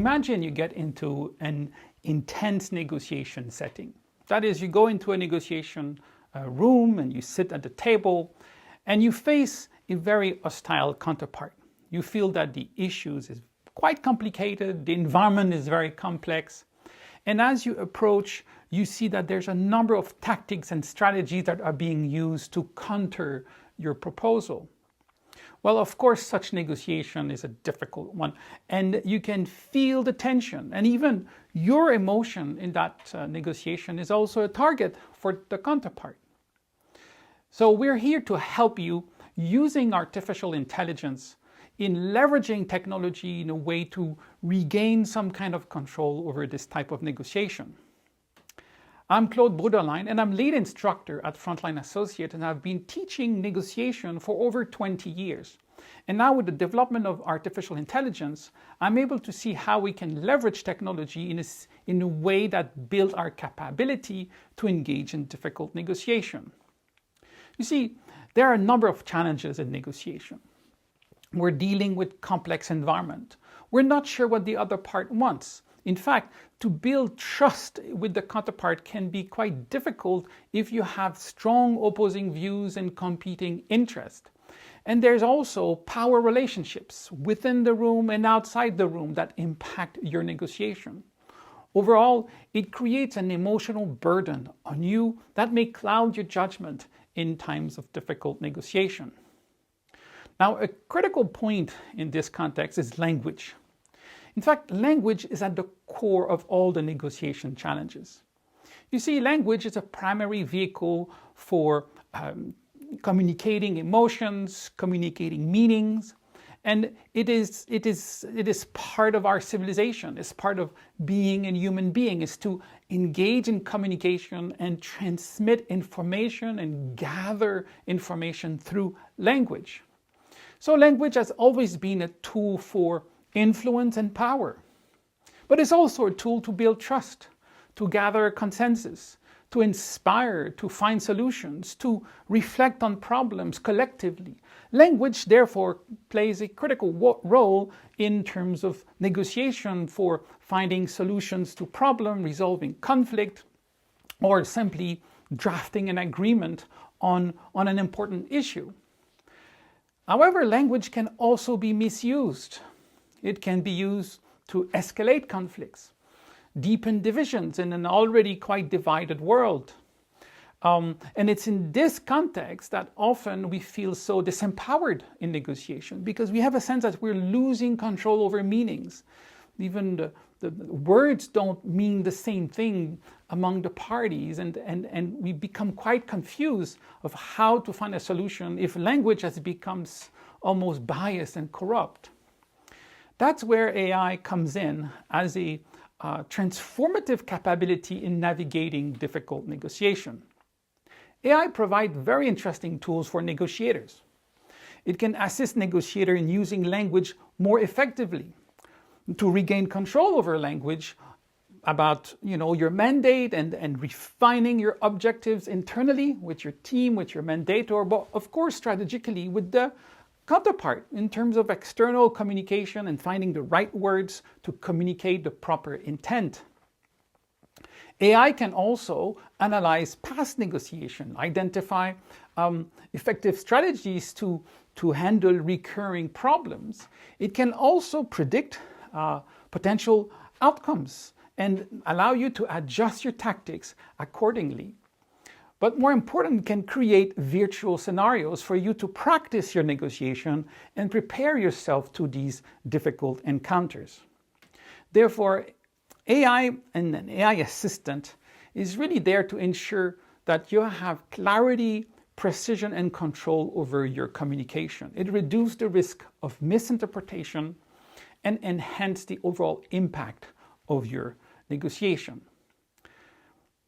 Imagine you get into an intense negotiation setting. That is, you go into a negotiation room and you sit at the table and you face a very hostile counterpart. You feel that the issues is quite complicated, the environment is very complex, and as you approach, you see that there's a number of tactics and strategies that are being used to counter your proposal. Well, of course, such negotiation is a difficult one, and you can feel the tension, and even your emotion in that negotiation is also a target for the counterpart. So we're here to help you using artificial intelligence in leveraging technology in a way to regain some kind of control over this type of negotiation. I'm Claude Bruderlein, and I'm lead instructor at Frontline Associates, and I've been teaching negotiation for over 20 years. And now with the development of artificial intelligence, I'm able to see how we can leverage technology in a way that builds our capability to engage in difficult negotiation. You see, there are a number of challenges in negotiation. We're dealing with complex environment. We're not sure what the other part wants. In fact, to build trust with the counterpart can be quite difficult if you have strong opposing views and competing interests. And there's also power relationships within the room and outside the room that impact your negotiation. Overall, it creates an emotional burden on you that may cloud your judgment in times of difficult negotiation. Now, a critical point in this context is language. In fact, language is at the core of all the negotiation challenges. You see, language is a primary vehicle for communicating emotions, communicating meanings, and it is part of our civilization. It's part of being a human being, is to engage in communication and transmit information and gather information through language. So language has always been a tool for influence and power. But it's also a tool to build trust, to gather consensus, to inspire, to find solutions, to reflect on problems collectively. Language, therefore, plays a critical role in terms of negotiation for finding solutions to problems, resolving conflict, or simply drafting an agreement on an important issue. However, language can also be misused. It can be used to escalate conflicts, deepen divisions in an already quite divided world. And it's in this context that often we feel so disempowered in negotiation because we have a sense that we're losing control over meanings. Even the words don't mean the same thing among the parties, and we become quite confused of how to find a solution if language has become almost biased and corrupt. That's where AI comes in as a transformative capability in navigating difficult negotiation. AI provides very interesting tools for negotiators. It can assist negotiators in using language more effectively, to regain control over language about your mandate and refining your objectives internally with your team, with your mandator, but of course strategically with the counterpart in terms of external communication and finding the right words to communicate the proper intent. AI can also analyze past negotiation, identify effective strategies to handle recurring problems. It can also predict potential outcomes and allow you to adjust your tactics accordingly. But more important, it can create virtual scenarios for you to practice your negotiation and prepare yourself to these difficult encounters. Therefore, AI and an AI assistant is really there to ensure that you have clarity, precision, and control over your communication. It reduces the risk of misinterpretation and enhance the overall impact of your negotiation.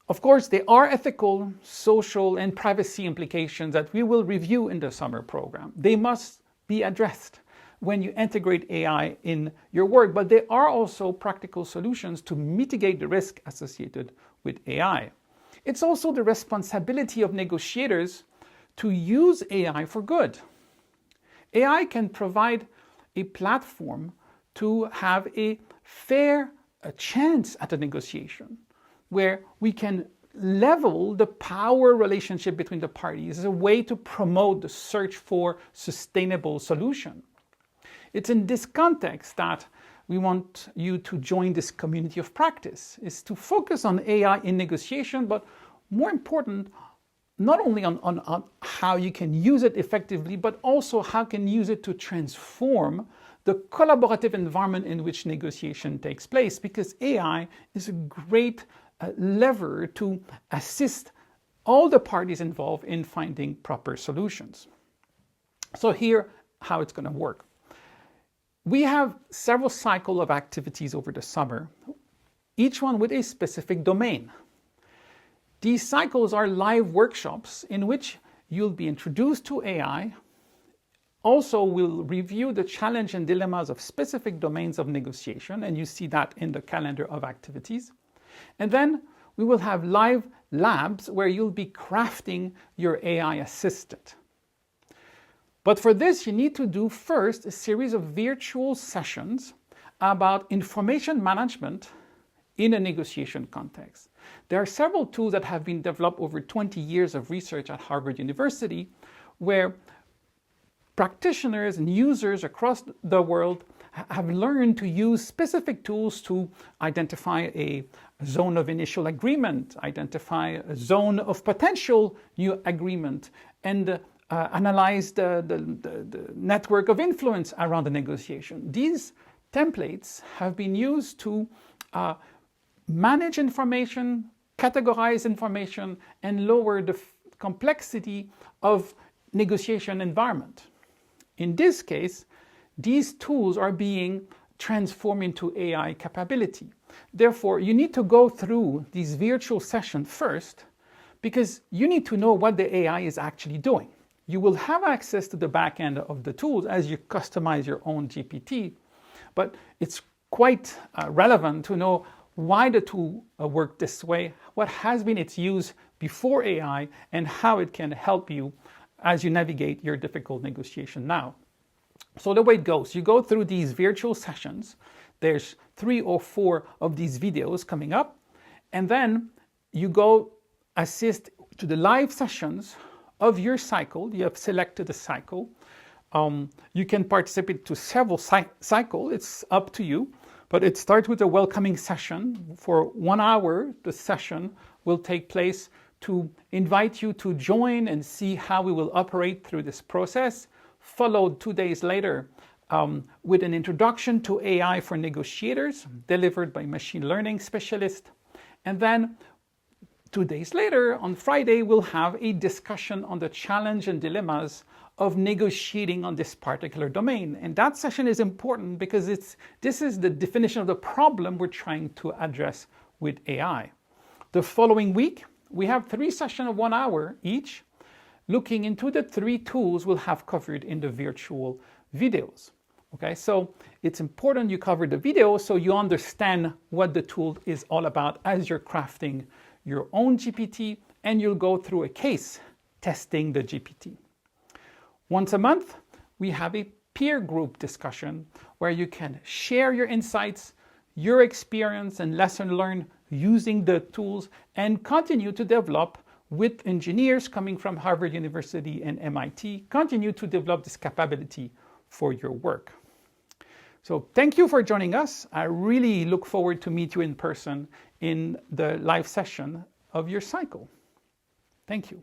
Of course, there are ethical, social, and privacy implications that we will review in the summer program. They must be addressed when you integrate AI in your work, but there are also practical solutions to mitigate the risk associated with AI. It's also the responsibility of negotiators to use AI for good. AI can provide a platform to have a fair chance at a negotiation, where we can level the power relationship between the parties as a way to promote the search for sustainable solution. It's in this context that we want you to join this community of practice, is to focus on AI in negotiation, but more important, not only on how you can use it effectively, but also how you can use it to transform the collaborative environment in which negotiation takes place, because AI is a great lever to assist all the parties involved in finding proper solutions. So here, how it's going to work. We have several cycles of activities over the summer, each one with a specific domain. These cycles are live workshops in which you'll be introduced to AI. Also, we'll review the challenge and dilemmas of specific domains of negotiation, and you see that in the calendar of activities. And then we will have live labs where you'll be crafting your AI assistant. But for this, you need to do first a series of virtual sessions about information management in a negotiation context. There are several tools that have been developed over 20 years of research at Harvard University, where practitioners and users across the world have learned to use specific tools to identify a zone of initial agreement, identify a zone of potential new agreement, and analyze the network of influence around the negotiation. These templates have been used to manage information, categorize information, and lower the complexity of negotiation environment. In this case, these tools are being transformed into AI capability. Therefore, you need to go through these virtual sessions first, because you need to know what the AI is actually doing. You will have access to the back end of the tools as you customize your own GPT, but it's quite relevant to know why the tool worked this way, what has been its use before AI, and how it can help you as you navigate your difficult negotiation now. So the way it goes, you go through these virtual sessions. There's 3 or 4 of these videos coming up, and then you go assist to the live sessions of your cycle. You have selected a cycle. You can participate to several cycles. It's up to you, but it starts with a welcoming session. For 1 hour, the session will take place to invite you to join and see how we will operate through this process, followed 2 days later with an introduction to AI for negotiators delivered by machine learning specialists. And then 2 days later, on Friday, we'll have a discussion on the challenge and dilemmas of negotiating on this particular domain. And that session is important because this is the definition of the problem we're trying to address with AI. The following week, we have 3 sessions of 1 hour each, looking into the 3 tools we'll have covered in the virtual videos. Okay, so it's important you cover the video so you understand what the tool is all about as you're crafting your own GPT, and you'll go through a case testing the GPT. Once a month, we have a peer group discussion where you can share your insights, your experience and lesson learned using the tools, and continue to develop with engineers coming from Harvard University and MIT, continue to develop this capability for your work. So thank you for joining us. I really look forward to meet you in person in the live session of your cycle. Thank you.